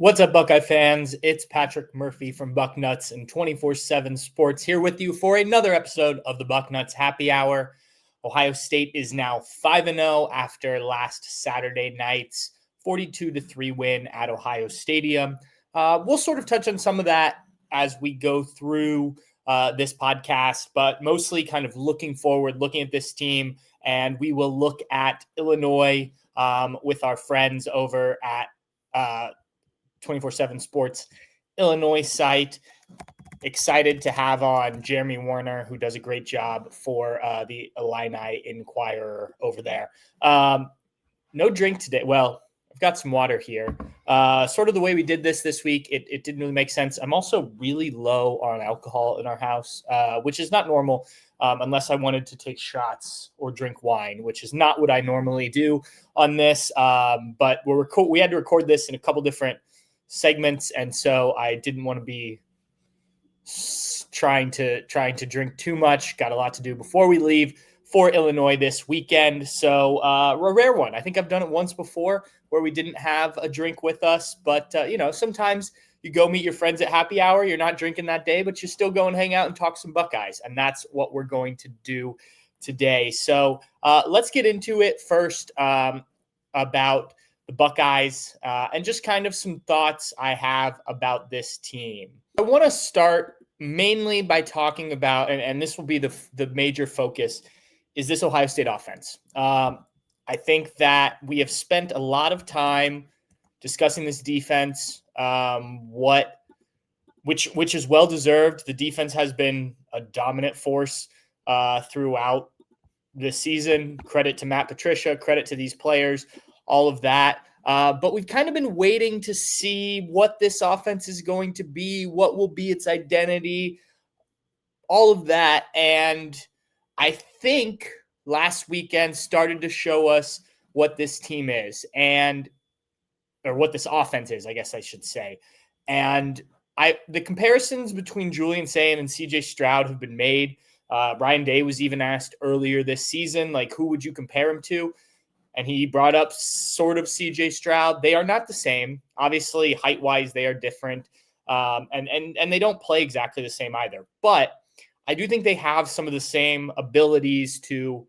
What's up, Buckeye fans? It's Patrick Murphy from Bucknuts and 24/7 Sports here with you for another episode of the Bucknuts Happy Hour. Ohio State is now 5-0 after last Saturday night's 42-3 win at Ohio Stadium. We'll sort of touch on some of that as we go through this podcast, but mostly kind of looking forward, looking at this team, and we will look at Illinois with our friends over at 24/7 Sports Illinois site. Excited to have on Jeremy Werner, who does a great job for the Illini Inquirer over there. No drink today. Well, I've got some water here. Sort of the way we did this week, it didn't really make sense. I'm also really low on alcohol in our house, which is not normal unless I wanted to take shots or drink wine, which is not what I normally do on this. But we had to record this in a couple different segments, and so I didn't want to be trying to drink too much. Got a lot to do before we leave for Illinois this weekend, so a rare one. I think I've done it once before where we didn't have a drink with us, but sometimes you go meet your friends at happy hour, you're not drinking that day, but you still go and hang out and talk some Buckeyes, and that's what we're going to do today. So let's get into it first about the Buckeyes, and just kind of some thoughts I have about this team. I want to start mainly by talking about, and this will be the major focus, is this Ohio State offense. I think that we have spent a lot of time discussing this defense, which is well-deserved. The defense has been a dominant force throughout this season. Credit to Matt Patricia, credit to these players, all of that. But we've kind of been waiting to see what this offense is going to be, what will be its identity, all of that. And I think last weekend started to show us what this team is or what this offense is, I guess I should say. And the comparisons between Julian Sayin and CJ Stroud have been made. Ryan Day was even asked earlier this season, like, who would you compare him to? And he brought up sort of CJ Stroud. They are not the same. Obviously, height-wise, they are different. And they don't play exactly the same either. But I do think they have some of the same abilities to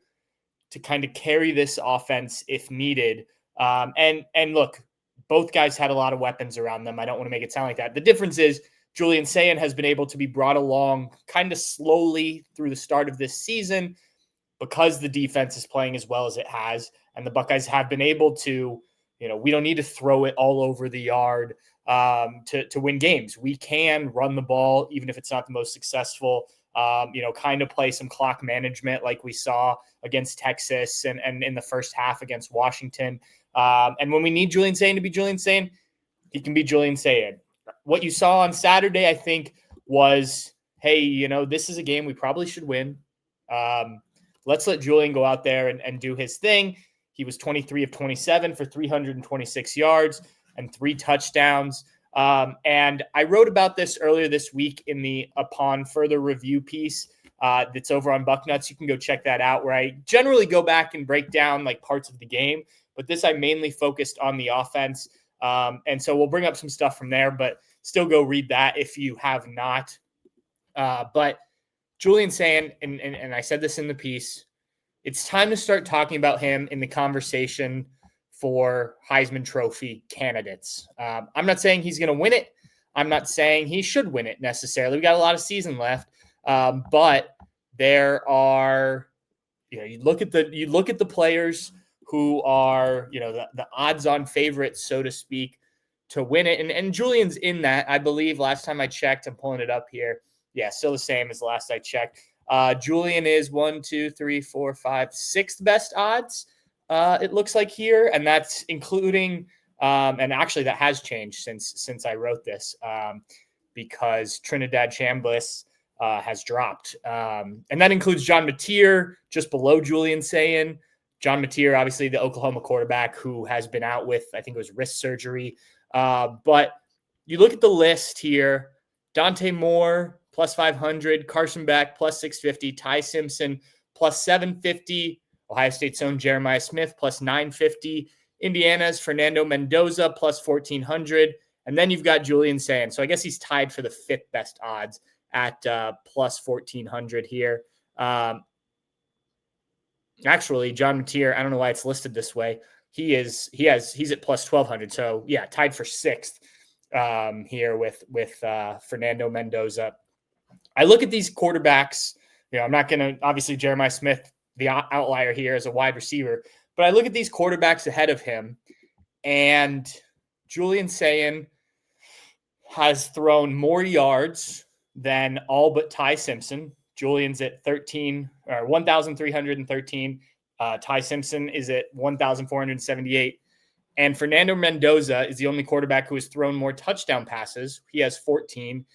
kind of carry this offense if needed. And look, both guys had a lot of weapons around them. I don't want to make it sound like that. The difference is Julian Sayin has been able to be brought along kind of slowly through the start of this season because the defense is playing as well as it has. And the Buckeyes have been able to, we don't need to throw it all over the yard to win games. We can run the ball, even if it's not the most successful, kind of play some clock management like we saw against Texas and in the first half against Washington. And when we need Julian Sayin to be Julian Sayin, he can be Julian Sayin. What you saw on Saturday, I think, was, hey, this is a game we probably should win. Let's let Julian go out there and do his thing. He was 23 of 27 for 326 yards and 3 touchdowns. And I wrote about this earlier this week in the Upon Further Review piece that's over on Bucknuts. You can go check that out, where I generally go back and break down like parts of the game. But this I mainly focused on the offense. And so we'll bring up some stuff from there, but still go read that if you have not. But Julian Sayin, and I said this in the piece, it's time to start talking about him in the conversation for Heisman Trophy candidates. I'm not saying he's going to win it. I'm not saying he should win it necessarily. We got a lot of season left, but there are, you look at the players who are, the odds-on favorites, so to speak, to win it, and Julian's in that. I believe last time I checked, I'm pulling it up here. Yeah, still the same as the last I checked. Julian is 1, 2, 3, 4, 5, 6th best odds. It looks like here, and that's including, and actually that has changed since I wrote this, because Trinidad Chambliss has dropped, and that includes John Mateer just below Julian Sayin. John Mateer, obviously the Oklahoma quarterback who has been out with, I think it was wrist surgery. But you look at the list here: Dante Moore plus 500, Carson Beck plus 650, Ty Simpson plus 750, Ohio State's own Jeremiah Smith plus 950, Indiana's Fernando Mendoza plus 1,400, And then you've got Julian Sayin. So I guess he's tied for the 5th best odds at plus 1,400 here. Actually, John Mateer, I don't know why it's listed this way. He's at plus 1,200. So yeah, tied for 6th here with Fernando Mendoza. I look at these quarterbacks. I'm not going to, obviously Jeremiah Smith, the outlier here as a wide receiver, but I look at these quarterbacks ahead of him, and Julian Sayin has thrown more yards than all but Ty Simpson. Julian's at 1,313. Ty Simpson is at 1,478. And Fernando Mendoza is the only quarterback who has thrown more touchdown passes. He has 14.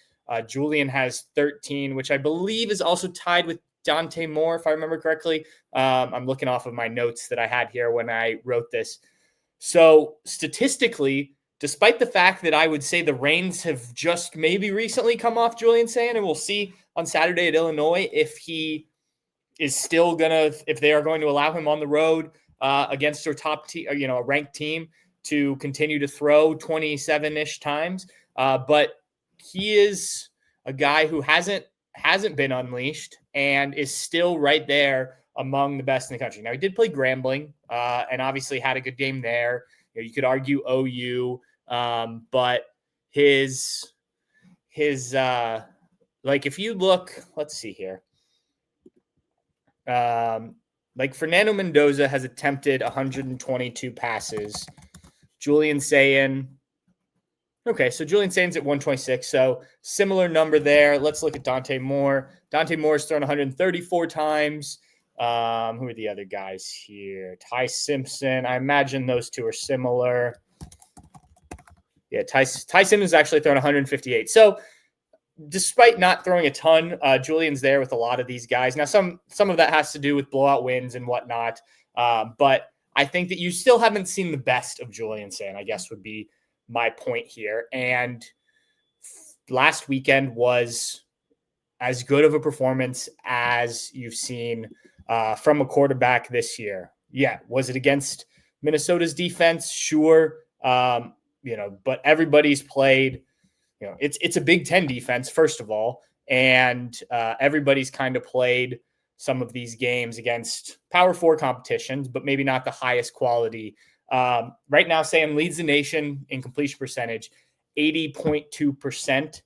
Julian has 13, which I believe is also tied with Dante Moore, if I remember correctly. I'm looking off of my notes that I had here when I wrote this. So statistically, despite the fact that I would say the reins have just maybe recently come off Julian Sayin, and we'll see on Saturday at Illinois if he is still if they are going to allow him on the road against their top team, a ranked team, to continue to throw 27-ish times. But he is a guy who hasn't been unleashed and is still right there among the best in the country. Now, he did play Grambling and obviously had a good game there. You could argue OU, but his if you look, let's see here. Fernando Mendoza has attempted 122 passes. Julian Sayin. Okay, so Julian Sayin's at 126, so similar number there. Let's look at Dante Moore. Dante Moore's thrown 134 times. Who are the other guys here? Ty Simpson. I imagine those two are similar. Yeah, Ty Simpson's actually thrown 158. So despite not throwing a ton, Julian's there with a lot of these guys. Now, some of that has to do with blowout wins and whatnot, but I think that you still haven't seen the best of Julian Sayin, I guess would be my point here. And last weekend was as good of a performance as you've seen from a quarterback this year. Yeah. Was it against Minnesota's defense? Sure. But everybody's played, it's a Big Ten defense, first of all, and everybody's kind of played some of these games against Power 4 competitions, but maybe not the highest quality. Right now, Sam leads the nation in completion percentage, 80.2%.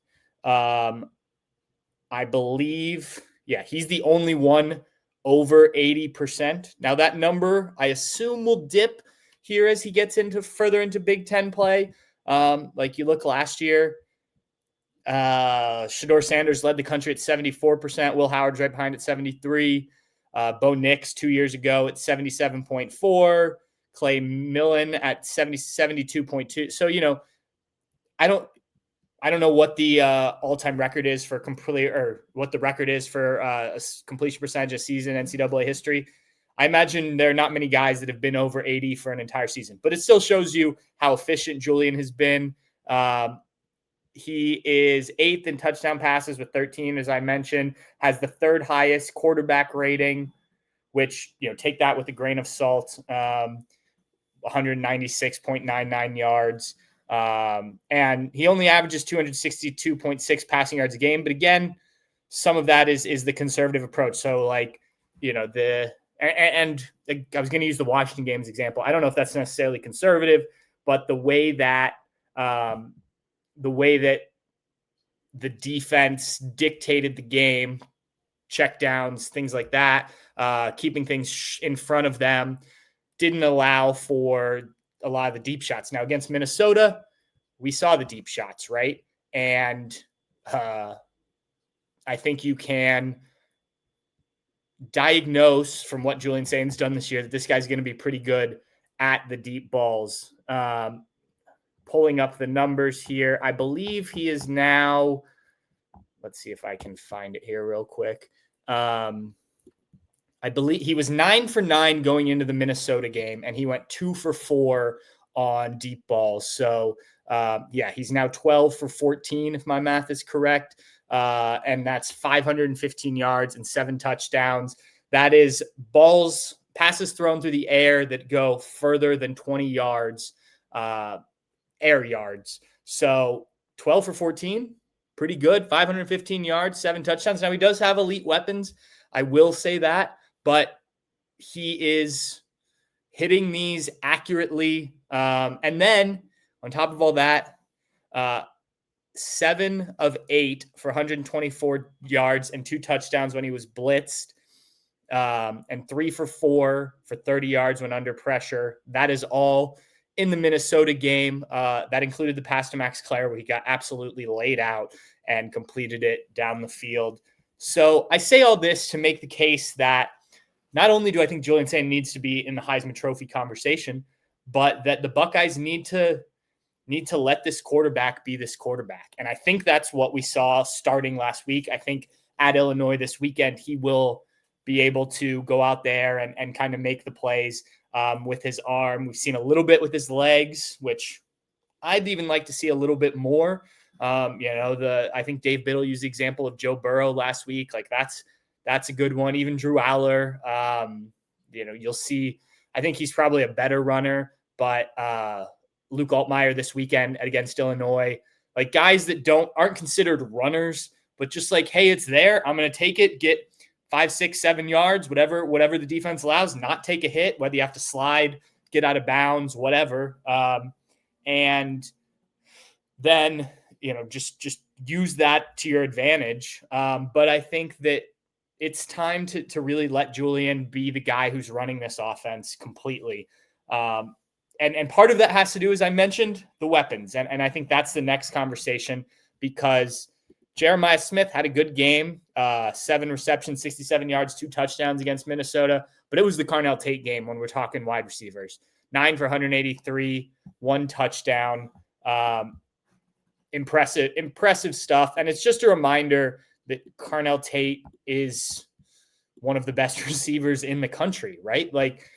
I believe, he's the only one over 80%. Now that number, I assume, will dip here as he gets further into Big Ten play. You look last year, Shedeur Sanders led the country at 74%. Will Howard's right behind at 73%. Bo Nix 2 years ago at 77.4%. Clay Millen at 72.2%. So, I don't know what the all-time record is for what the record is for a completion percentage of season NCAA history. I imagine there are not many guys that have been over 80 for an entire season, but it still shows you how efficient Julian has been. He is 8th in touchdown passes with 13, as I mentioned, has the 3rd highest quarterback rating, which, take that with a grain of salt, 196.99 yards. And he only averages 262.6 passing yards a game. But again, some of that is the conservative approach. So I was going to use the Washington games example. I don't know if that's necessarily conservative, but the way that the defense dictated the game, checkdowns, things like that, keeping things in front of them, didn't allow for a lot of the deep shots. Now, against Minnesota, we saw the deep shots, right? And I think you can diagnose from what Julian Sayin's done this year that this guy's going to be pretty good at the deep balls. Pulling up the numbers here, I believe he is now, let's see if I can find it here real quick. I believe he was 9 for 9 going into the Minnesota game, and he went 2 for 4 on deep balls. So, he's now 12 for 14, if my math is correct. And that's 515 yards and 7 touchdowns. That is passes thrown through the air that go further than 20 yards, air yards. So 12 for 14, pretty good. 515 yards, 7 touchdowns. Now he does have elite weapons. I will say that, but he is hitting these accurately. And then on top of all that, 7 of 8 for 124 yards and 2 touchdowns when he was blitzed, and 3 for 4 for 30 yards when under pressure. That is all in the Minnesota game. That included the pass to Max Clare, where he got absolutely laid out and completed it down the field. So I say all this to make the case that not only do I think Julian Sain needs to be in the Heisman Trophy conversation, but that the Buckeyes need to let this quarterback be this quarterback. And I think that's what we saw starting last week. I think at Illinois this weekend, he will be able to go out there and kind of make the plays with his arm. We've seen a little bit with his legs, which I'd even like to see a little bit more. I think Dave Biddle used the example of Joe Burrow last week. Like that's a good one. Even Drew Aller, you'll see, I think he's probably a better runner, but Luke Altmaier this weekend against Illinois, like guys that aren't considered runners, but just like, hey, it's there. I'm going to take it, get 5, 6, 7 yards, whatever the defense allows, not take a hit, whether you have to slide, get out of bounds, whatever. And then, just use that to your advantage. But I think that it's time to really let Julian be the guy who's running this offense completely. And part of that has to do, as I mentioned, the weapons. And I think that's the next conversation, because Jeremiah Smith had a good game, 7 receptions, 67 yards, 2 touchdowns against Minnesota. But it was the Carnell Tate game when we're talking wide receivers. 9 for 183, 1 touchdown. Impressive stuff. And it's just a reminder that Carnell Tate is one of the best receivers in the country, right? Like,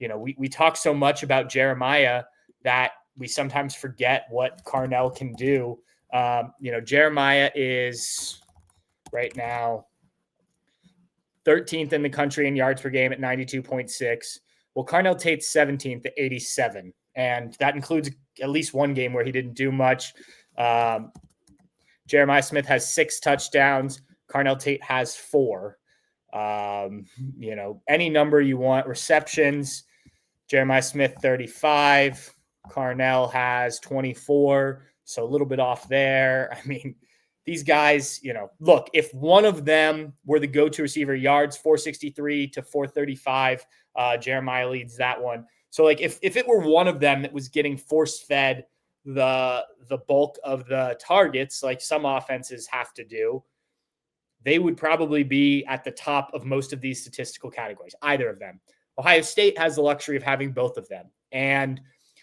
we talk so much about Jeremiah that we sometimes forget what Carnell can do. Jeremiah is right now 13th in the country in yards per game at 92.6. Well, Carnell Tate's 17th at 87. And that includes at least one game where he didn't do much. Jeremiah Smith has 6 touchdowns. Carnell Tate has 4. Any number you want. Receptions, Jeremiah Smith 35. Carnell has 24. So a little bit off there. I mean, these guys, look, if one of them were the go-to receiver, yards 463 to 435, Jeremiah leads that one. So like if it were one of them that was getting force-fed the bulk of the targets, like some offenses have to do, they would probably be at the top of most of these statistical categories, either of them. Ohio State has the luxury of having both of them. And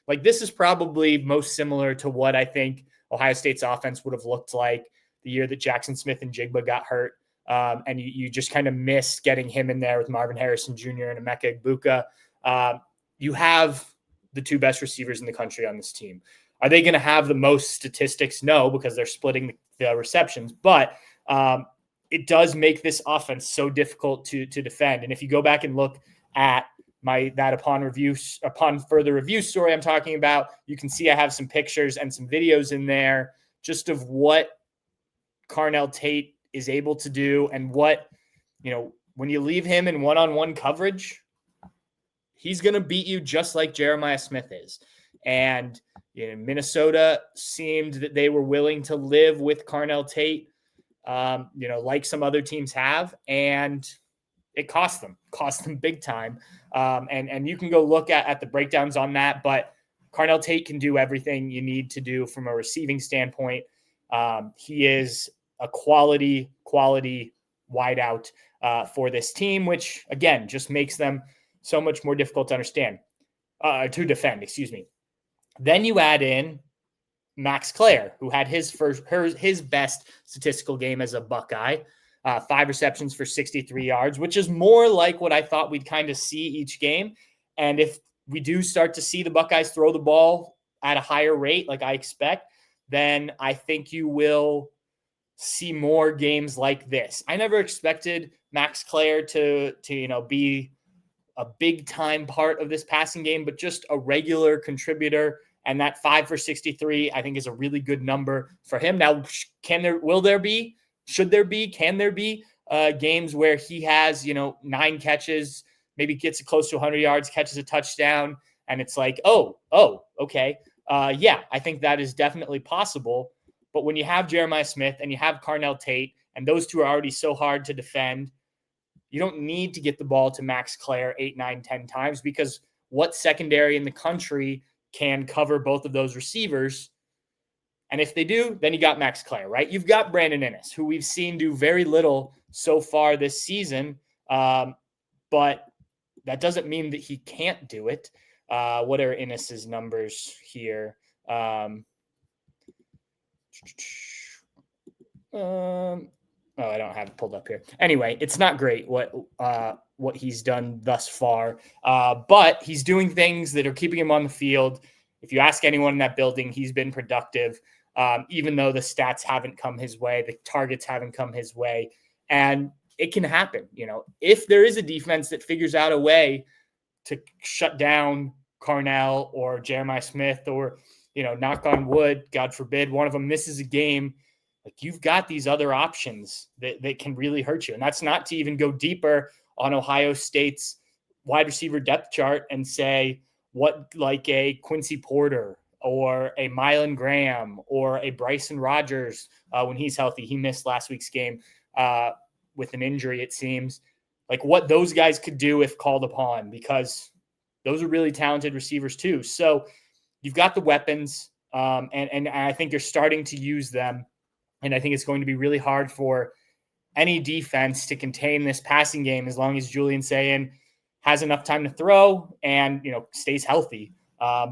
like, this is probably most similar to what I think Ohio State's offense would have looked like the year that Jackson Smith and Jigba got hurt. And you just kind of missed getting him in there with Marvin Harrison Jr. and Emeka Egbuka. You have the 2 best receivers in the country on this team. Are they going to have the most statistics? No, because they're splitting the receptions. But it does make this offense so difficult to defend. And if you go back and look at upon further review story I'm talking about, you can see I have some pictures and some videos in there just of what Carnell Tate is able to do, and what, when you leave him in one-on-one coverage, he's going to beat you just like Jeremiah Smith is. And Minnesota seemed that they were willing to live with Carnell Tate, like some other teams have, and it cost them big time. And you can go look at the breakdowns on that, but Carnell Tate can do everything you need to do from a receiving standpoint. He is a quality wideout for this team, which again, just makes them so much more difficult to defend, excuse me. Then you add in Max Clare, who had his best statistical game as a Buckeye, 5 receptions for 63 yards, which is more like what I thought we'd kind of see each game. And if we do start to see the Buckeyes throw the ball at a higher rate, like I expect, then I think you will see more games like this. I never expected Max Clare to be a big time part of this passing game, but just a regular contributor And that 5 for 63, I think, is a really good number for him. Now, can there be games where he has, 9 catches, maybe gets close to 100 yards, catches a touchdown, and it's like, okay. Yeah, I think that is definitely possible. But when you have Jeremiah Smith and you have Carnell Tate, and those two are already so hard to defend, you don't need to get the ball to Max Clare 8, 9, 10 times, because what secondary in the country can cover both of those receivers? And if they do, then you got Max Clare, right? You've got Brandon Inniss, who we've seen do very little so far this season, but that doesn't mean that he can't do it. What are Inniss's numbers here? I don't have it pulled up here. Anyway, it's not great what he's done thus far, but he's doing things that are keeping him on the field. If you ask anyone in that building, he's been productive, even though the stats haven't come his way, the targets haven't come his way, and it can happen. If there is a defense that figures out a way to shut down Carnell or Jeremiah Smith, or knock on wood, God forbid, one of them misses a game, like, you've got these other options that can really hurt you. And that's not to even go deeper on Ohio State's wide receiver depth chart and say what, like a Quincy Porter or a Mylan Graham or a Bryson Rogers, when he's healthy. He missed last week's game with an injury, it seems. Like, what those guys could do if called upon, because those are really talented receivers too. So you've got the weapons, and I think you're starting to use them. And I think it's going to be really hard for any defense to contain this passing game as long as Julian Sayin has enough time to throw and, stays healthy,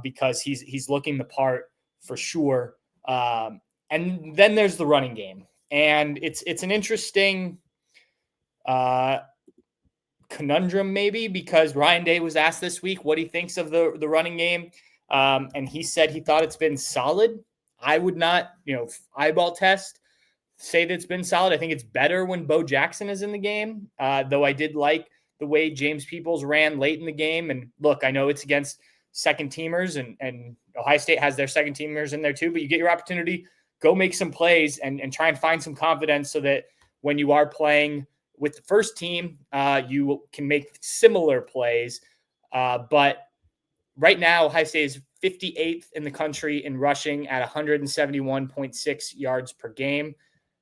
because he's looking the part for sure. And then there's the running game. And it's an interesting conundrum, maybe, because Ryan Day was asked this week what he thinks of the running game. And he said he thought it's been solid. I would not, eyeball test, say that it's been solid. I think it's better when Bo Jackson is in the game, though I did like the way James Peoples ran late in the game. And look, I know it's against second teamers, and Ohio State has their second teamers in there too, but you get your opportunity, go make some plays and try and find some confidence so that when you are playing with the first team, you can make similar plays. But right now, Ohio State is 58th in the country in rushing at 171.6 yards per game.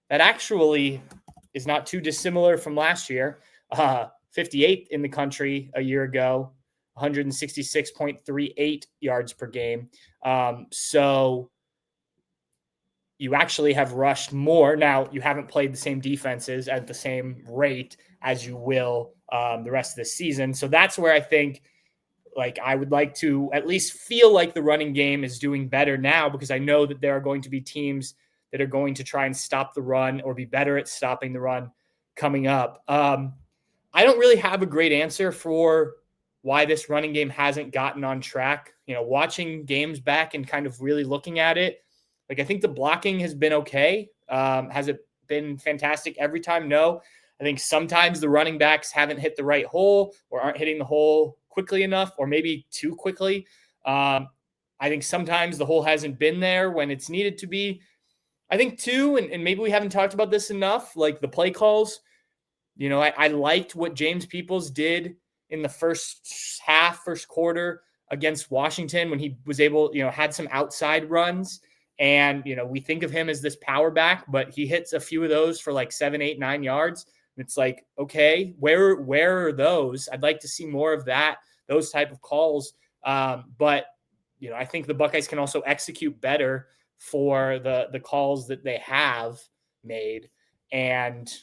That actually is not too dissimilar from last year. 58th in the country a year ago, 166.38 yards per game. So you actually have rushed more. Now, you haven't played the same defenses at the same rate as you will the rest of the season. So that's where I think, like, I would like to at least feel like the running game is doing better now, because I know that there are going to be teams that are going to try and stop the run or be better at stopping the run coming up. I don't really have a great answer for why this running game hasn't gotten on track. Watching games back and kind of really looking at it, like, I think the blocking has been okay. Has it been fantastic every time? No. I think sometimes the running backs haven't hit the right hole or aren't hitting the hole quickly enough, or maybe too quickly. I think sometimes the hole hasn't been there when it's needed to be. I think too, and maybe we haven't talked about this enough, like the play calls. I liked what James Peoples did in the first quarter against Washington when he was able, had some outside runs. And, we think of him as this power back, but he hits a few of those for like 7, 8, 9 yards. And it's like, okay, where are those? I'd like to see more of that, those type of calls. But, I think the Buckeyes can also execute better for the calls that they have made. And,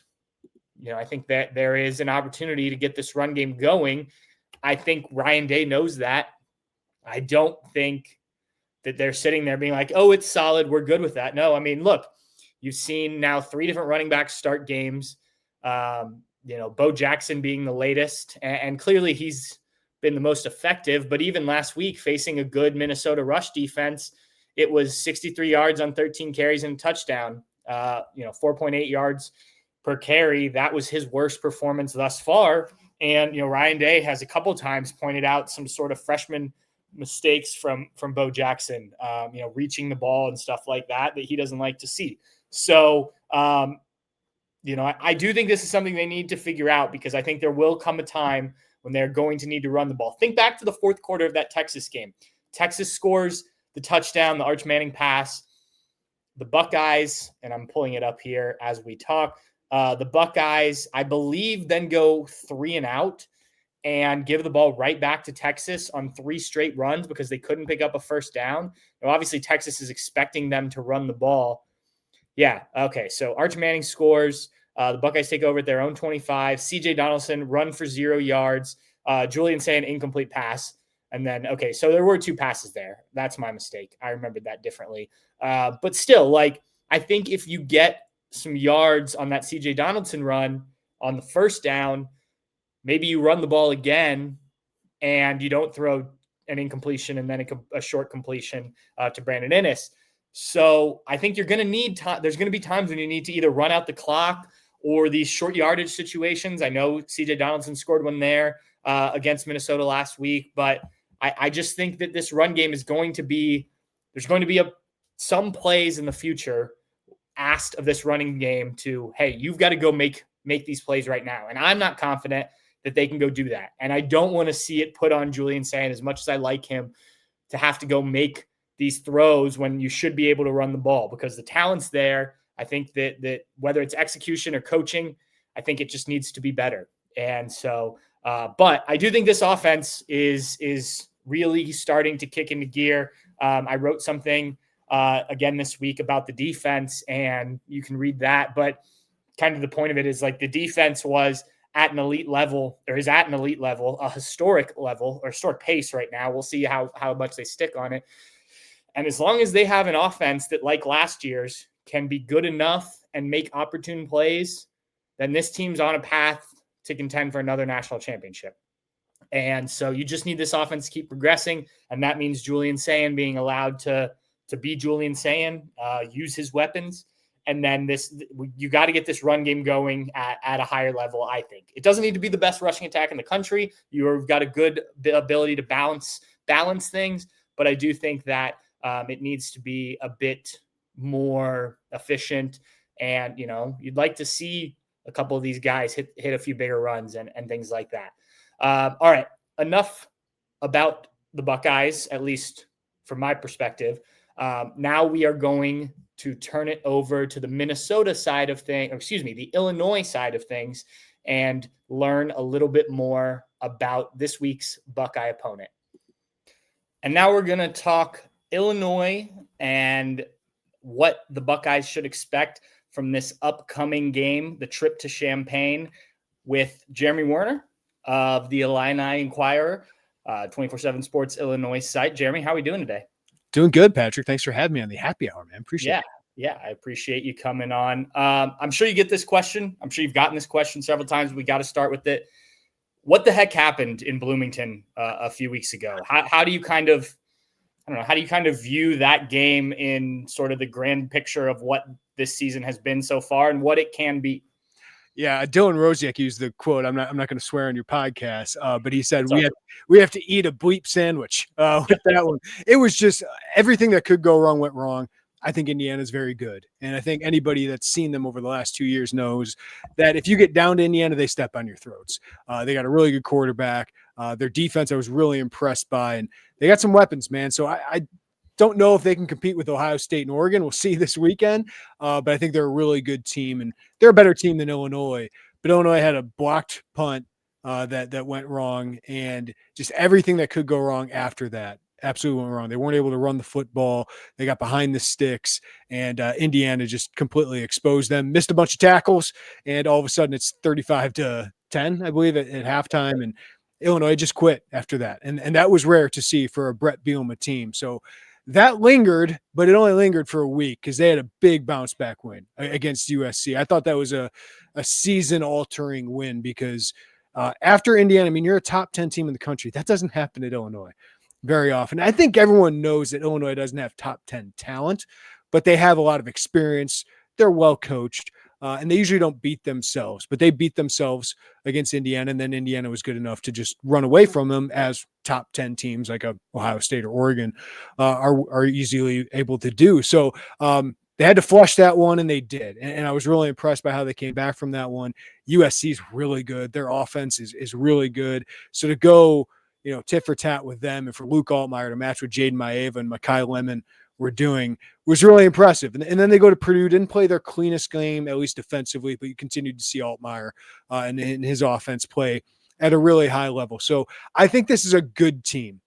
I think that there is an opportunity to get this run game going. I think Ryan Day knows that. I don't think that they're sitting there being like, oh, it's solid, we're good with that. No, I mean, look, you've seen now 3 different running backs start games. Bo Jackson being the latest, and clearly he's been the most effective. But even last week, facing a good Minnesota rush defense, it was 63 yards on 13 carries and a touchdown, 4.8 yards per carry. That was his worst performance thus far. And, Ryan Day has a couple times pointed out some sort of freshman mistakes from Bo Jackson, reaching the ball and stuff like that he doesn't like to see. So, I do think this is something they need to figure out, because I think there will come a time when they're going to need to run the ball. Think back to the fourth quarter of that Texas game. Texas scores the touchdown, the Arch Manning pass. The Buckeyes, and I'm pulling it up here as we talk, the Buckeyes, I believe, then go 3 and out and give the ball right back to Texas on 3 straight runs because they couldn't pick up a first down. Now, obviously, Texas is expecting them to run the ball. Yeah, okay, so Arch Manning scores. The Buckeyes take over at their own 25. C.J. Donaldson, run for 0 yards. Julian Sayin, incomplete pass. And then, okay, so there were 2 passes there. That's my mistake. I remembered that differently. But still, I think if you get some yards on that C.J. Donaldson run on the first down, maybe you run the ball again and you don't throw an incompletion and then a short completion to Brandon Inniss. So I think you're going to need time. There's going to be times when you need to either run out the clock or these short yardage situations. I know C.J. Donaldson scored one there against Minnesota last week, but I just think that this run game is going to be, there's going to be some plays in the future asked of this running game to, hey, you've got to go make these plays right now. And I'm not confident that they can go do that. And I don't want to see it put on Julian Sayin, as much as I like him, to have to go make these throws when you should be able to run the ball, because the talent's there. I think that whether it's execution or coaching, I think it just needs to be better. And so, but I do think this offense is really starting to kick into gear. I wrote something again this week about the defense, and you can read that. But kind of the point of it is, the defense was at an elite level, or is at an elite level, a historic level, or historic pace right now. We'll see how much they stick on it. And as long as they have an offense that, like last year's, can be good enough and make opportune plays, then this team's on a path to contend for another national championship. And so you just need this offense to keep progressing. And that means Julian Sayin being allowed to be Julian Sayin, use his weapons. And then you got to get this run game going at a higher level, I think. It doesn't need to be the best rushing attack in the country. You've got a good ability to balance things. But I do think that it needs to be a bit more efficient. And, you'd like to see a couple of these guys hit a few bigger runs and things like that. All right, enough about the Buckeyes, at least from my perspective. Now we are going to turn it over to the Minnesota side of things, the Illinois side of things, and learn a little bit more about this week's Buckeye opponent. And now we're going to talk Illinois and what the Buckeyes should expect from this upcoming game, the trip to Champaign, with Jeremy Werner of the Illini Inquirer, 24/7 Sports Illinois site. Jeremy, how are we doing today? Doing good, Patrick. Thanks for having me on the happy hour, man. Appreciate it. Yeah, I appreciate you coming on. I'm sure you get this question. I'm sure you've gotten this question several times. We got to start with it. What the heck happened in Bloomington a few weeks ago? How do you kind of view that game in sort of the grand picture of what this season has been so far and what it can be? Yeah, Dylan Rosiak used the quote. I'm not going to swear on your podcast, but he said we have to eat a bleep sandwich with that one. It was just everything that could go wrong went wrong. I think Indiana's very good, and I think anybody that's seen them over the last 2 years knows that if you get down to Indiana, they step on your throats. They got a really good quarterback. Their defense I was really impressed by, and they got some weapons, man. So I don't know if they can compete with Ohio State and Oregon. We'll see this weekend. But I think they're a really good team, and they're a better team than Illinois. But Illinois had a blocked punt that went wrong, and just everything that could go wrong after that absolutely went wrong. They weren't able to run the football. They got behind the sticks, and Indiana just completely exposed them, missed a bunch of tackles, and all of a sudden it's 35-10, I believe, at halftime, and Illinois just quit after that. And that was rare to see for a Brett Bielema team. So that lingered, but it only lingered for a week because they had a big bounce back win against USC. I thought that was a season altering win because after Indiana, I mean, you're a top 10 team in the country. That doesn't happen at Illinois very often. I think everyone knows that Illinois doesn't have top 10 talent, but they have a lot of experience. They're well coached. and they usually don't beat themselves, but they beat themselves against Indiana, and then Indiana was good enough to just run away from them, as top 10 teams like Ohio State or Oregon are easily able to do. So they had to flush that one, and they did. And I was really impressed by how they came back from that one. USC is really good. Their offense is really good. So to go, tit for tat with them, and for Luke Altmaier to match with Jaden Maeva and Mekhi Lemon were doing was really impressive. And then they go to Purdue, didn't play their cleanest game, at least defensively, but you continued to see Altmaier and his offense play at a really high level. So I think this is a good team.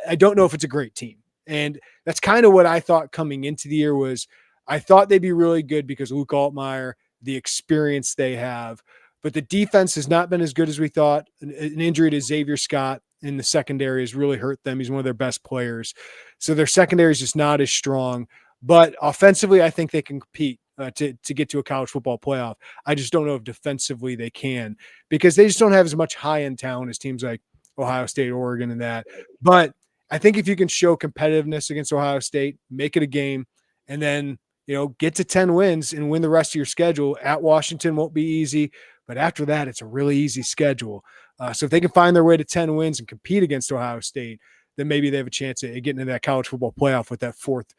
I don't know if it's a great team. And that's kind of what I thought coming into the year was I thought they'd be really good because Luke Altmaier, the experience they have, but the defense has not been as good as we thought. An injury to Xavier Scott in the secondary has really hurt them. He's one of their best players. So their secondary is just not as strong. But offensively, I think they can compete to get to a college football playoff. I just don't know if defensively they can because they just don't have as much high-end talent as teams like Ohio State, Oregon, and that. But I think if you can show competitiveness against Ohio State, make it a game, and then get to 10 wins and win the rest of your schedule. At Washington won't be easy, but after that, it's a really easy schedule. So if they can find their way to 10 wins and compete against Ohio State, then maybe they have a chance at getting into that college football playoff with that fourth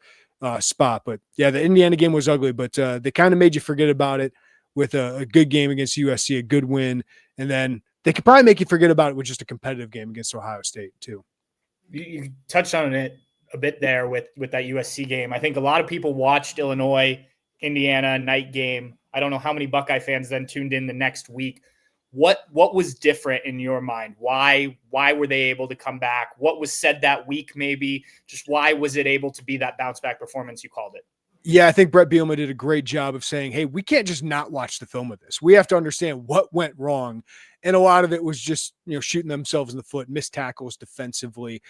spot. But yeah, the Indiana game was ugly, but they kind of made you forget about it with a good game against USC, a good win. And then they could probably make you forget about it with just a competitive game against Ohio State too. You touched on it a bit there with that USC game. I think a lot of people watched Illinois, Indiana night game. I don't know how many Buckeye fans then tuned in the next week. What was different in your mind? Why were they able to come back? What was said that week maybe? Just why was it able to be that bounce back performance you called it? Yeah, I think Brett Bielema did a great job of saying, hey, we can't just not watch the film of this. We have to understand what went wrong. And a lot of it was just, shooting themselves in the foot, missed tackles defensively.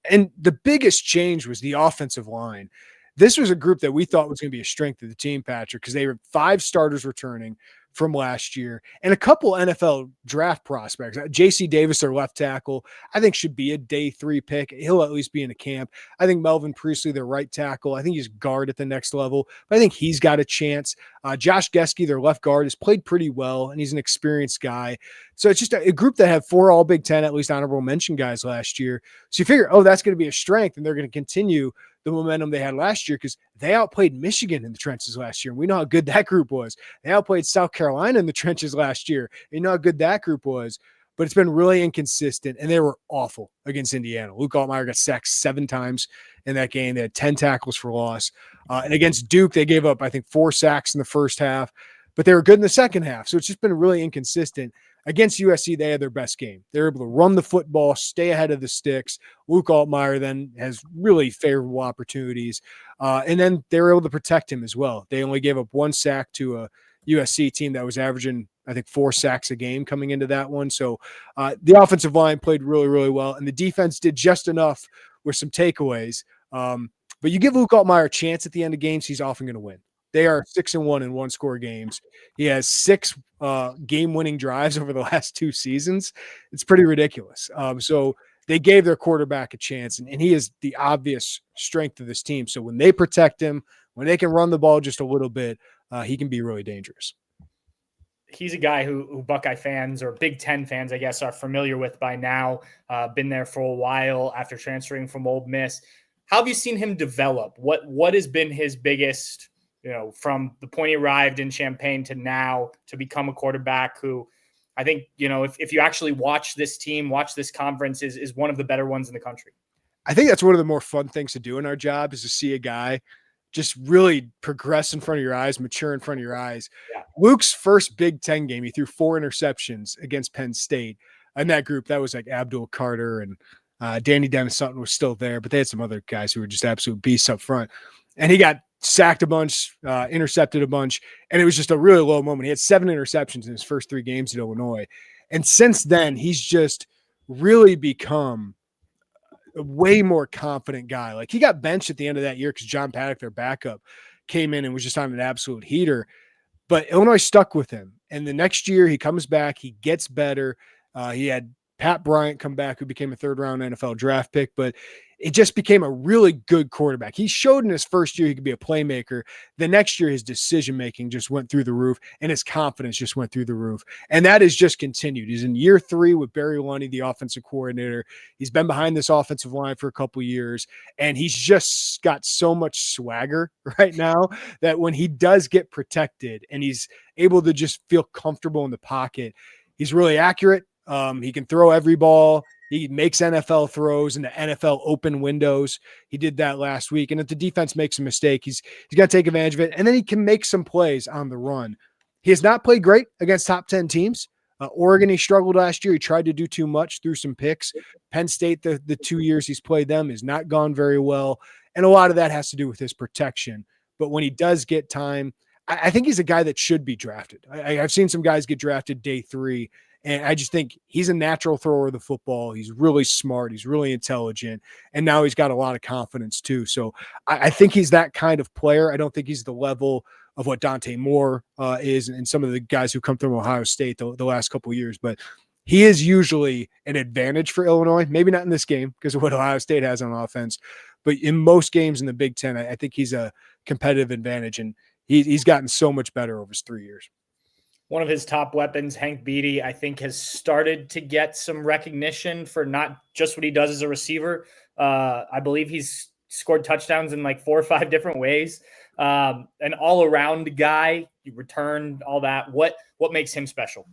And the biggest change was the offensive line. This was a group that we thought was going to be a strength of the team, Patrick, because they were 5 starters returning from last year and a couple NFL draft prospects. J.C. Davis, their left tackle, I think should be a day 3 pick. He'll at least be in a camp. I think Melvin Priestley, their right tackle, I think he's guard at the next level, but I think he's got a chance. Josh Geske, their left guard, has played pretty well, and he's an experienced guy. So it's just a group that had 4 all Big Ten, at least honorable mention guys last year. So you figure, that's going to be a strength, and they're going to continue the momentum they had last year because they outplayed Michigan in the trenches last year. And we know how good that group was. They outplayed South Carolina in the trenches last year. You know how good that group was. But it's been really inconsistent, and they were awful against Indiana. Luke Altmaier got sacked 7 times in that game. They had 10 tackles for loss. And against Duke, they gave up, I think, 4 sacks in the first half. But they were good in the second half. So it's just been really inconsistent. Against USC, they had their best game. They were able to run the football, stay ahead of the sticks. Luke Altmaier then has really favorable opportunities. And then they were able to protect him as well. They only gave up 1 sack to a USC team that was averaging, I think, 4 sacks a game coming into that one. So the offensive line played really, really well. And the defense did just enough with some takeaways. But you give Luke Altmaier a chance at the end of games, he's often going to win. They are 6-1 in 1-score games. He has 6 game-winning drives over the last 2 seasons. It's pretty ridiculous. So they gave their quarterback a chance, and he is the obvious strength of this team. So when they protect him, when they can run the ball just a little bit, he can be really dangerous. He's a guy who Buckeye fans or Big Ten fans, I guess, are familiar with by now. Been there for a while after transferring from Ole Miss. How have you seen him develop? What has been his biggest, from the point he arrived in Champaign to now to become a quarterback who I think, if you actually watch this team, watch this conference, is one of the better ones in the country. I think that's one of the more fun things to do in our job is to see a guy just really progress in front of your eyes, mature in front of your eyes. Yeah. Luke's first Big Ten game, he threw 4 interceptions against Penn State. In that group, that was like Abdul Carter and Danny Dennis Sutton was still there, but they had some other guys who were just absolute beasts up front. And he got sacked a bunch, intercepted a bunch, and it was just a really low moment. He had 7 interceptions in his first 3 games at Illinois. And since then, he's just really become a way more confident guy. Like he got benched at the end of that year because John Paddock, their backup, came in and was just on an absolute heater. But Illinois stuck with him. And the next year he comes back, he gets better. He had Pat Bryant come back, who became a third-round NFL draft pick, but it just became a really good quarterback. He showed in his first year he could be a playmaker. The next year, his decision-making just went through the roof, and his confidence just went through the roof. And that has just continued. He's in year 3 with Barry Lunny, the offensive coordinator. He's been behind this offensive line for a couple years, and he's just got so much swagger right now that when he does get protected and he's able to just feel comfortable in the pocket, he's really accurate. He can throw every ball. He makes NFL throws in the NFL open windows. He did that last week. And if the defense makes a mistake, he's got to take advantage of it. And then he can make some plays on the run. He has not played great against top 10 teams. Oregon, he struggled last year. He tried to do too much, threw some picks. Penn State, the 2 years he's played them, has not gone very well. And a lot of that has to do with his protection. But when he does get time, I think he's a guy that should be drafted. I've seen some guys get drafted day 3. And I just think he's a natural thrower of the football. He's really smart. He's really intelligent. And now he's got a lot of confidence too. So I think he's that kind of player. I don't think he's the level of what Dante Moore is and some of the guys who come from Ohio State the last couple of years. But he is usually an advantage for Illinois. Maybe not in this game because of what Ohio State has on offense. But in most games in the Big Ten, I think he's a competitive advantage. And he's gotten so much better over his 3 years. One of his top weapons, Hank Beatty, I think has started to get some recognition for not just what he does as a receiver. I believe he's scored touchdowns in like 4 or 5 different ways. An all-around guy, he returned all that. What makes him special?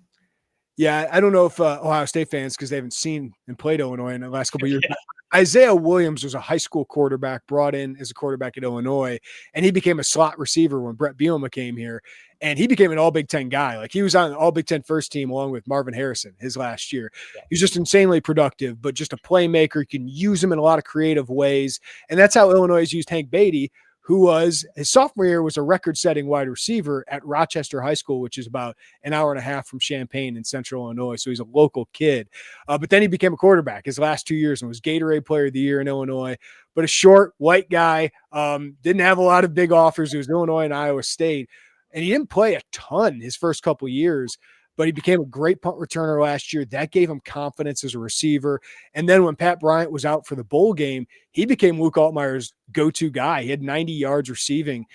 Yeah, I don't know if Ohio State fans, because they haven't seen and played Illinois in the last couple of years. Yeah. Isaiah Williams was a high school quarterback brought in as a quarterback at Illinois, and he became a slot receiver when Brett Bielema came here, and he became an all-Big Ten guy. Like, he was on the all-Big Ten first team along with Marvin Harrison his last year. Yeah. He was just insanely productive, but just a playmaker. You can use him in a lot of creative ways, and that's how Illinois has used Hank Beatty, who was his sophomore year was a record-setting wide receiver at Rochester High School, which is about an hour and a half from Champaign in central Illinois. So he's a local kid. But then he became a quarterback his last 2 years and was Gatorade Player of the Year in Illinois. But a short, white guy, didn't have a lot of big offers. It was Illinois and Iowa State. And he didn't play a ton his first couple of years, but he became a great punt returner last year. That gave him confidence as a receiver. And then when Pat Bryant was out for the bowl game, he became Luke Altmaier's go-to guy. He had 90 yards receiving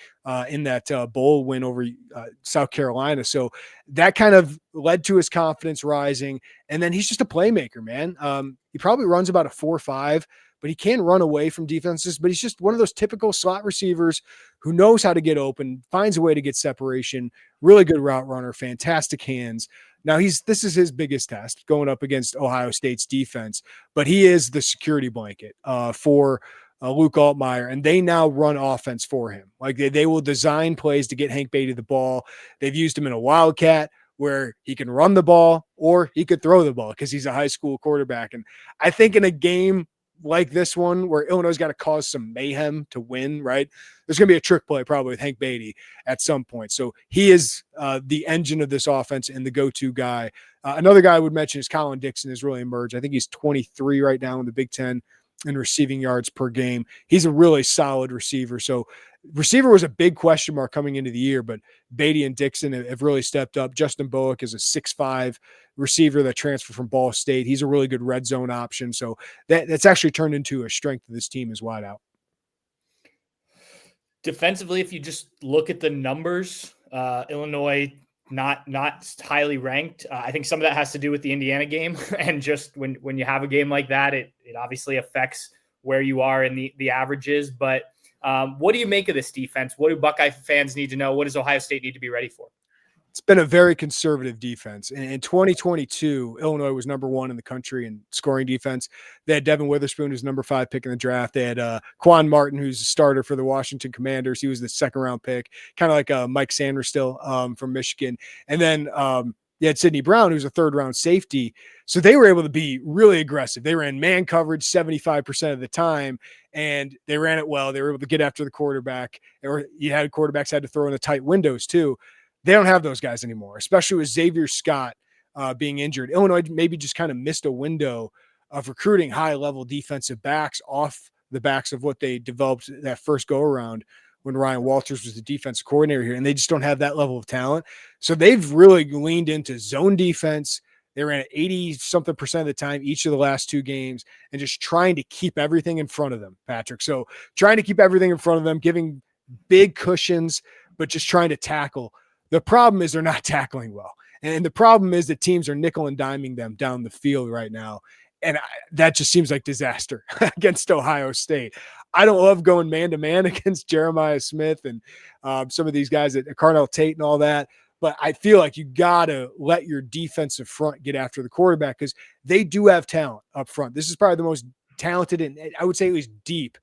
in that bowl win over South Carolina. So that kind of led to his confidence rising. And then he's just a playmaker, man. He probably runs about a 4.5, but he can run away from defenses. But he's just one of those typical slot receivers who knows how to get open, finds a way to get separation, really good route runner, fantastic hands. Now this is his biggest test going up against Ohio State's defense, but he is the security blanket for Luke Altmaier, and they now run offense for him. Like they will design plays to get Hank Beatty the ball. They've used him in a wildcat where he can run the ball or he could throw the ball because he's a high school quarterback. And I think in a game like this one where Illinois got to cause some mayhem to win, right? There's going to be a trick play probably with Hank Beatty at some point. So he is the engine of this offense and the go-to guy. Another guy I would mention is Colin Dixon has really emerged. I think he's 23 right now in the Big Ten in receiving yards per game. He's a really solid receiver. So receiver was a big question mark coming into the year, but Beatty and Dixon have really stepped up. Justin Bowick is a 6'5" receiver that transferred from Ball State. He's a really good red zone option. So that's actually turned into a strength of this team is wide out. Defensively, if you just look at the numbers, Illinois not highly ranked. I think some of that has to do with the Indiana game. And just when you have a game like that, it obviously affects where you are in the averages. But what do you make of this defense? What do Buckeye fans need to know? What does Ohio State need to be ready for? It's been a very conservative defense. In 2022, Illinois was number 1 in the country in scoring defense. They had Devin Witherspoon, who's number 5 pick in the draft. They had Quan Martin, who's a starter for the Washington Commanders. He was the 2nd-round pick, kind of like Mike Sanders still from Michigan. And then you had Sidney Brown, who's a 3rd-round safety. So they were able to be really aggressive. They ran man coverage 75% of the time, and they ran it well. They were able to get after the quarterback. Or you had quarterbacks had to throw in the tight windows too. They don't have those guys anymore, especially with Xavier Scott being injured. Illinois maybe just kind of missed a window of recruiting high-level defensive backs off the backs of what they developed that first go-around when Ryan Walters was the defensive coordinator here, and they just don't have that level of talent. So they've really leaned into zone defense. They ran it 80-something% of the time each of the last 2 games, and just trying to keep everything in front of them, Patrick. So trying to keep everything in front of them, giving big cushions, but just trying to tackle. The problem is they're not tackling well. And the problem is that teams are nickel and diming them down the field right now. And that just seems like disaster against Ohio State. I don't love going man-to-man against Jeremiah Smith and some of these guys at Carnell Tate and all that. But I feel like you got to let your defensive front get after the quarterback because they do have talent up front. This is probably the most talented and I would say at least deep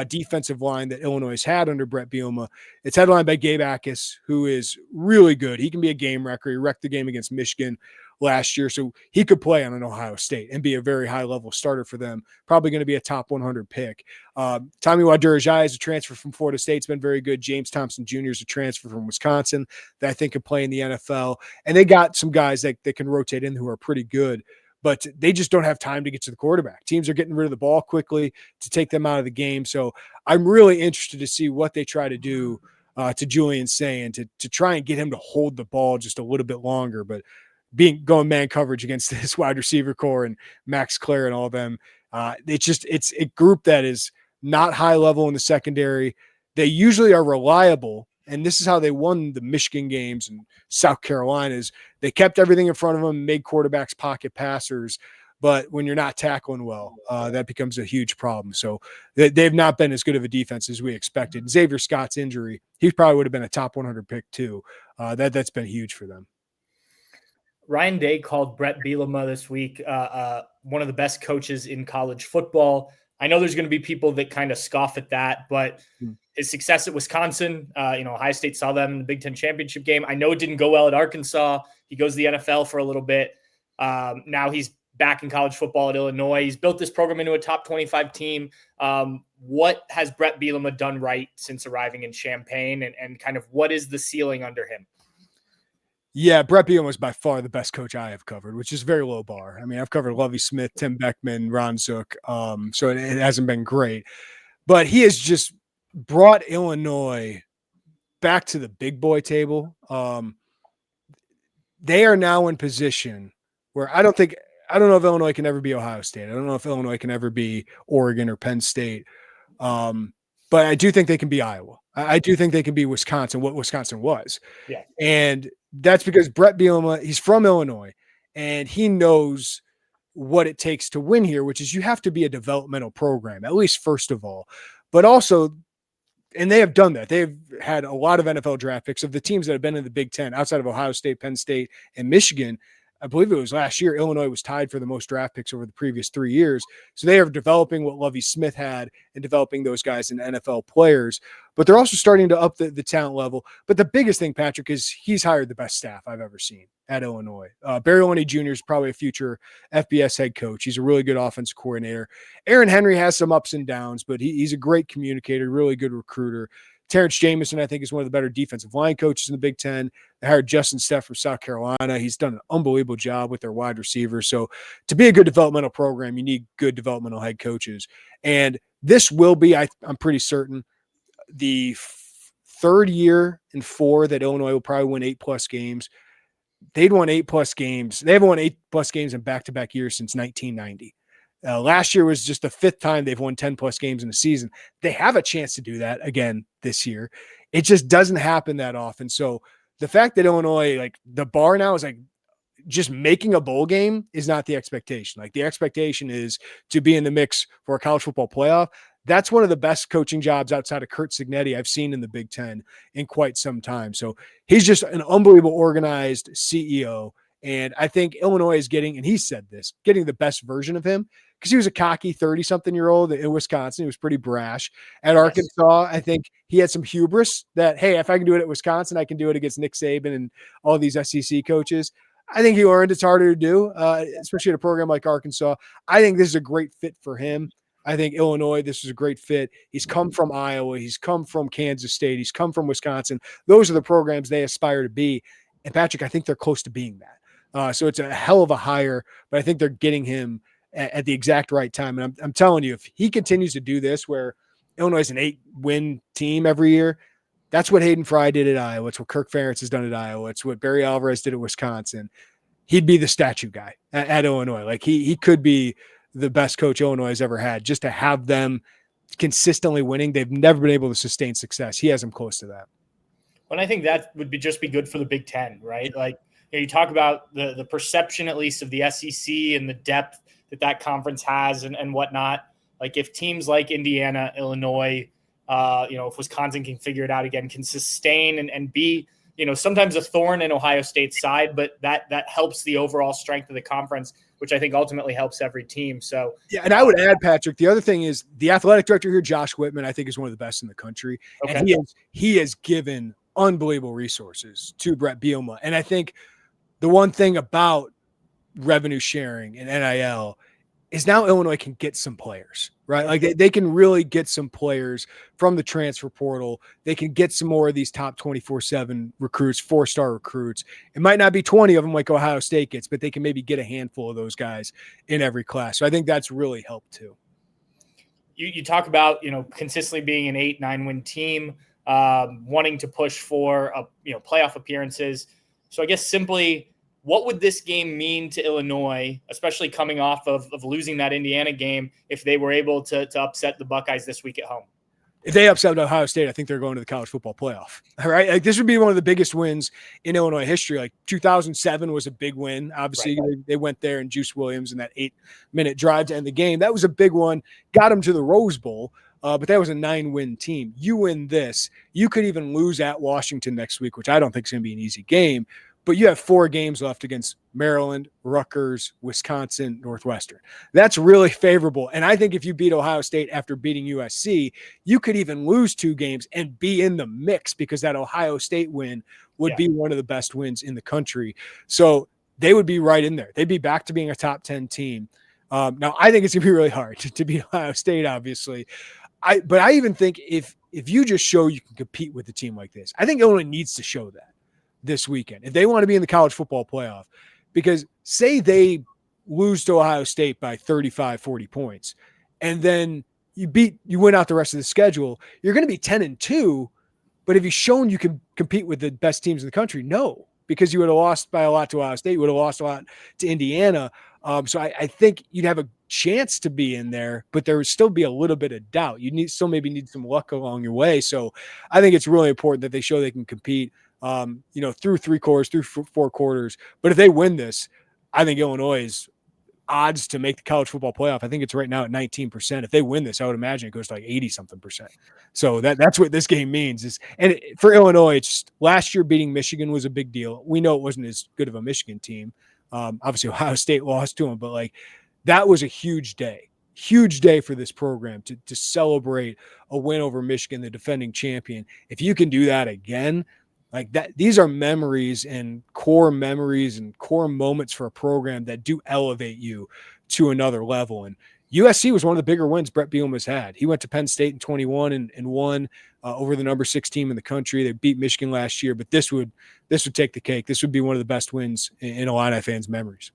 defensive line that Illinois has had under Brett Bielema. It's headlined by Gabe Akis, who is really good. He can be a game wrecker. He wrecked the game against Michigan last year, so he could play on an Ohio State and be a very high-level starter for them. Probably going to be a top 100 pick. Tommy Wadurajai is a transfer from Florida State. It's been very good. James Thompson Jr. is a transfer from Wisconsin that I think could play in the NFL. And they got some guys that can rotate in who are pretty good, but they just don't have time to get to the quarterback. Teams are getting rid of the ball quickly to take them out of the game. So I'm really interested to see what they try to do to Julian Sayin to try and get him to hold the ball just a little bit longer. But going man coverage against this wide receiver core and Max Clare and all of them, it's a group that is not high level in the secondary. They usually are reliable. And this is how they won the Michigan games and South Carolina's. They kept everything in front of them, made quarterbacks pocket passers. But when you're not tackling well, that becomes a huge problem. So they've not been as good of a defense as we expected. Xavier Scott's injury, he probably would have been a top 100 pick too. That's been huge for them. Ryan Day called Brett Bielema this week one of the best coaches in college football. I know there's going to be people that kind of scoff at that, but his success at Wisconsin, Ohio State saw them in the Big Ten championship game. I know it didn't go well at Arkansas. He goes to the NFL for a little bit. Now he's back in college football at Illinois. He's built this program into a top 25 team. What has Brett Bielema done right since arriving in Champaign, and kind of what is the ceiling under him? Yeah, Brett Bielema was by far the best coach I have covered, which is a very low bar. I mean, I've covered Lovie Smith, Tim Beckman, Ron Zook, so it hasn't been great. But he has just brought Illinois back to the big boy table. They are now in position where I don't know if Illinois can ever be Ohio State. I don't know if Illinois can ever be Oregon or Penn State. But I do think they can be Iowa. I do think they can be Wisconsin, what Wisconsin was. Yeah. And that's because Brett Bielema, he's from Illinois, and he knows what it takes to win here, which is you have to be a developmental program, at least first of all. But also, and they have done that. They've had a lot of NFL draft picks of the teams that have been in the Big Ten outside of Ohio State, Penn State, and Michigan. I believe it was last year, Illinois was tied for the most draft picks over the previous 3 years. So they are developing what Lovie Smith had and developing those guys into NFL players. But they're also starting to up the talent level. But the biggest thing, Patrick, is he's hired the best staff I've ever seen at Illinois. Barry Loney Jr. is probably a future FBS head coach. He's a really good offensive coordinator. Aaron Henry has some ups and downs, but he's a great communicator, really good recruiter. Terrence Jamison, I think, is one of the better defensive line coaches in the Big Ten. They hired Justin Steff from South Carolina. He's done an unbelievable job with their wide receivers. So to be a good developmental program, you need good developmental head coaches. And this will be, I'm pretty certain, the third year in 4 that Illinois will probably win 8+ games. They'd won 8+ games. They haven't won 8+ games in back-to-back years since 1990. Last year was just the 5th time they've won 10+ games in a season. They have a chance to do that again this year. It just doesn't happen that often. So the fact that Illinois, like the bar now is like just making a bowl game is not the expectation. Like the expectation is to be in the mix for a college football playoff. That's one of the best coaching jobs outside of Kurt Cignetti I've seen in the Big Ten in quite some time. So he's just an unbelievable organized CEO. And I think Illinois is getting, and he said this, getting the best version of him because he was a cocky 30-something-year-old in Wisconsin. He was pretty brash. At Arkansas, I think he had some hubris that, hey, if I can do it at Wisconsin, I can do it against Nick Saban and all these SEC coaches. I think he learned it's harder to do, especially at a program like Arkansas. I think this is a great fit for him. I think Illinois, this is a great fit. He's come from Iowa. He's come from Kansas State. He's come from Wisconsin. Those are the programs they aspire to be. And Patrick, I think they're close to being that. So it's a hell of a hire, but I think they're getting him at the exact right time. And I'm telling you, if he continues to do this, where Illinois is an 8-win team every year, that's what Hayden Fry did at Iowa. It's what Kirk Ferentz has done at Iowa. It's what Barry Alvarez did at Wisconsin. he'd be the statue guy at Illinois. Like he could be the best coach Illinois has ever had, just to have them consistently winning. They've never been able to sustain success. He has them close to that. Well, I think that would just be good for the Big Ten, right? Like, you talk about the perception, at least, of the SEC and the depth that conference has and whatnot. Like, if teams like Indiana, Illinois, if Wisconsin can figure it out again, can sustain and be, sometimes a thorn in Ohio State's side, but that helps the overall strength of the conference, which I think ultimately helps every team. So yeah, and I would add, Patrick, the other thing is the athletic director here, Josh Whitman, I think is one of the best in the country. Okay. And he has given unbelievable resources to Brett Bielema. And I think the one thing about revenue sharing and NIL is now Illinois can get some players, right? Like they can really get some players from the transfer portal. They can get some more of these top 24/7 recruits, 4-star recruits. It might not be 20 of them like Ohio State gets, but they can maybe get a handful of those guys in every class. So I think that's really helped too. You talk about, consistently being an 8-9 win team, wanting to push for playoff appearances. So I guess simply, what would this game mean to Illinois, especially coming off of losing that Indiana game, if they were able to upset the Buckeyes this week at home? If they upset Ohio State, I think they're going to the college football playoff. All right. Like, this would be one of the biggest wins in Illinois history. Like 2007 was a big win. Obviously, right. They went there and Juice Williams in that 8-minute drive to end the game. That was a big one. Got them to the Rose Bowl. But that was a 9-win team. You win this, you could even lose at Washington next week, which I don't think is going to be an easy game. But you have 4 games left against Maryland, Rutgers, Wisconsin, Northwestern. That's really favorable. And I think if you beat Ohio State after beating USC, you could even lose 2 games and be in the mix, because that Ohio State win would be one of the best wins in the country. So they would be right in there. They'd be back to being a top 10 team. Now, I think it's going to be really hard to beat Ohio State, obviously. But I even think if you just show you can compete with a team like this, I think Illinois needs to show that this weekend if they want to be in the college football playoff. Because say they lose to Ohio State by 35, 40 points, and then you win out the rest of the schedule, you're going to be 10-2. But have you shown you can compete with the best teams in the country? No, because you would have lost by a lot to Ohio State. You would have lost a lot to Indiana. So I think you'd have a chance to be in there, but there would still be a little bit of doubt. You still maybe need some luck along your way. So I think it's really important that they show they can compete, through 3 quarters, through 4 quarters. But if they win this, I think Illinois' odds to make the college football playoff, I think it's right now at 19%. If they win this, I would imagine it goes to like 80-something%. So that's what this game means. And for Illinois, it's last year beating Michigan was a big deal. We know it wasn't as good of a Michigan team. Obviously Ohio State lost to them, but like that was a huge day for this program to celebrate a win over Michigan, the defending champion. If you can do that again, like that, these are memories and core moments for a program that do elevate you to another level. And USC was one of the bigger wins Brett Bielema's had. He went to Penn State in 21 and won over the number 6 team in the country. They beat Michigan last year, but this would take the cake. This would be one of the best wins in Illini fans' memories.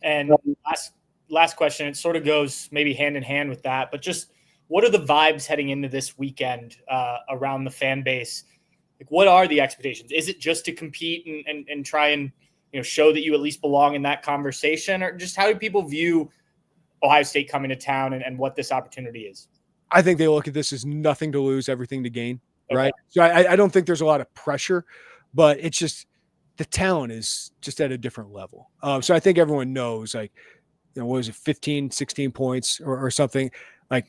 And last question, it sort of goes maybe hand in hand with that, but just what are the vibes heading into this weekend around the fan base? Like, what are the expectations? Is it just to compete and try and show that you at least belong in that conversation, or just how do people view Ohio State coming to town and what this opportunity is? I think they look at this as nothing to lose, everything to gain, right? So I don't think there's a lot of pressure, but it's just the talent is just at a different level. So I think everyone knows, like, what was it, 15, 16 points or something like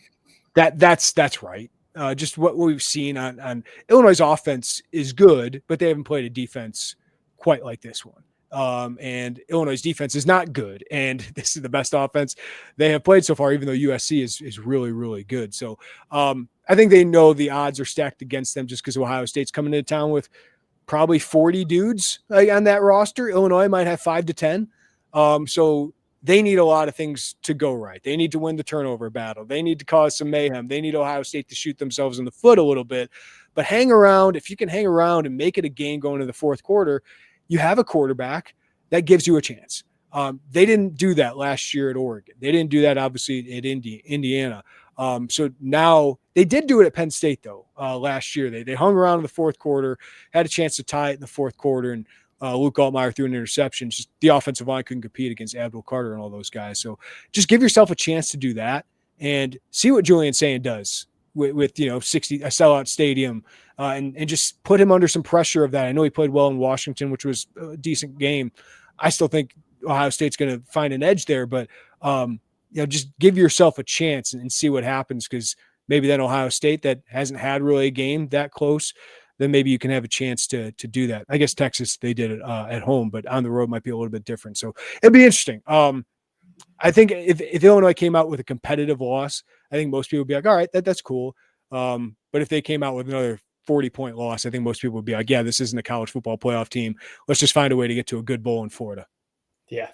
that. That's right. Just what we've seen on Illinois' offense is good, but they haven't played a defense quite like this one. And Illinois' defense is not good, and this is the best offense they have played so far, even though USC is really, really good. So I think they know the odds are stacked against them just because Ohio State's coming into town with probably 40 dudes on that roster. Illinois might have 5 to 10. So they need a lot of things to go right. They need to win the turnover battle. They need to cause some mayhem. They need Ohio State to shoot themselves in the foot a little bit. But hang around. If you can hang around and make it a game going to the fourth quarter, you have a quarterback that gives you a chance. They didn't do that last year at Oregon. They didn't do that, obviously, at Indiana. So now they did do it at Penn State, though, last year. They hung around in the fourth quarter, had a chance to tie it in the fourth quarter, and Luke Altmaier threw an interception. Just the offensive line couldn't compete against Abdul Carter and all those guys. So just give yourself a chance to do that and see what Julian Sayin does with 60 a sellout stadium, and just put him under some pressure of that. I know he played well in Washington, which was a decent game. I still think Ohio State's going to find an edge there, but just give yourself a chance and see what happens, because maybe then Ohio State that hasn't had really a game that close, then maybe you can have a chance to do that. I guess Texas, they did it at home, but on the road might be a little bit different. So it'd be interesting. I think if Illinois came out with a competitive loss, I think most people would be like, all right, that's cool. But if they came out with another 40-point loss, I think most people would be like, yeah, this isn't a college football playoff team. Let's just find a way to get to a good bowl in Florida. Yeah.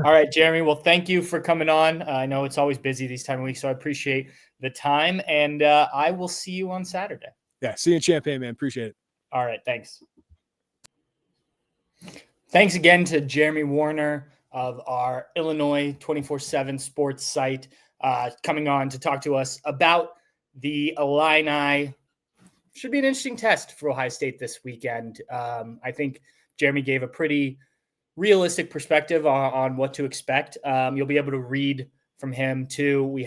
All right, Jeremy. Well, thank you for coming on. I know it's always busy these time of week, so I appreciate the time, and I will see you on Saturday. Yeah. See you in Champaign, man. Appreciate it. All right. Thanks. Thanks again to Jeremy Werner of our Illinois 24/7 sports site, coming on to talk to us about the Illini. Should be an interesting test for Ohio State this weekend. I think Jeremy gave a pretty realistic perspective on what to expect. You'll be able to read from him too. We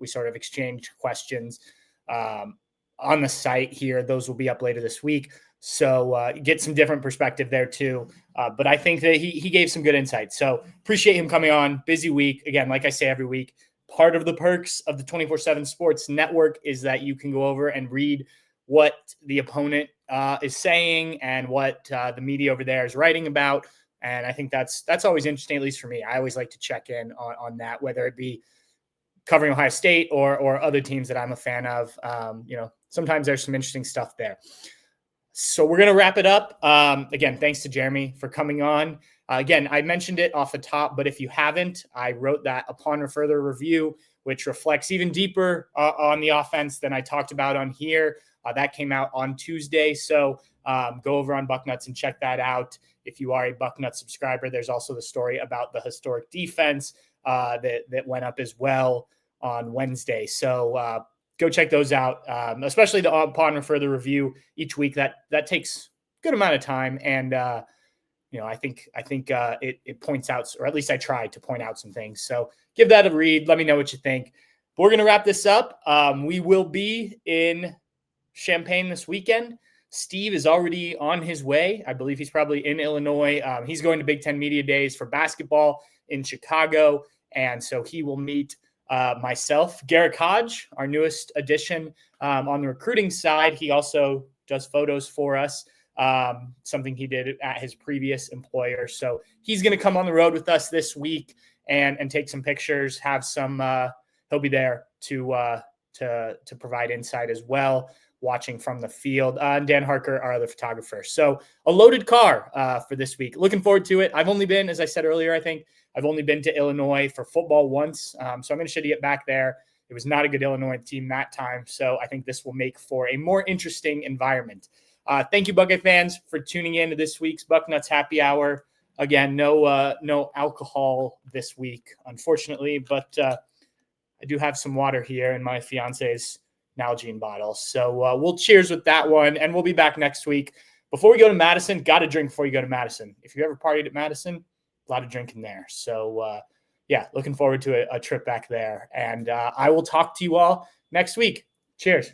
sort of exchanged questions on the site here. Those will be up later this week. So get some different perspective there too. But I think that he gave some good insights. So appreciate him coming on. Busy week. Again, like I say every week, part of the perks of the 24/7 Sports Network is that you can go over and read what the opponent is saying and what the media over there is writing about. And I think that's always interesting, at least for me. I always like to check in on that, whether it be covering Ohio State or other teams that I'm a fan of. Sometimes there's some interesting stuff there. So we're going to wrap it up. Again, thanks to Jeremy for coming on. Again, I mentioned it off the top, but if you haven't, I wrote that upon further review, which reflects even deeper on the offense than I talked about on here. That came out on Tuesday. So go over on Bucknuts and check that out. If you are a Bucknuts subscriber, there's also the story about the historic defense that went up as well on Wednesday. So go check those out, especially the upon further review each week. That takes a good amount of time, and I think it points out, or at least I tried to point out some things. So give that a read. Let me know what you think. But we're gonna wrap this up. We will be in Champaign this weekend. Steve is already on his way. I believe he's probably in Illinois. He's going to Big Ten Media Days for basketball in Chicago, and so he will meet myself, Garrick Hodge, our newest addition on the recruiting side. He also does photos for us, something he did at his previous employer. So he's going to come on the road with us this week and take some pictures, have some, he'll be there to provide insight as well, watching from the field. And Dan Harker, our other photographer. So a loaded car for this week. Looking forward to it. I've only been, as I said earlier, I've only been to Illinois for football once. So I'm going to try to get back there. It was not a good Illinois team that time. So I think this will make for a more interesting environment. Thank you, Buckeye fans, for tuning in to this week's Bucknuts Happy Hour. Again, no alcohol this week, unfortunately, but I do have some water here in my fiance's Nalgene bottle. So we'll cheers with that one, and we'll be back next week. Before we go to Madison, got to drink before you go to Madison. If you ever partied at Madison, a lot of drinking there. So, looking forward to a trip back there. And I will talk to you all next week. Cheers.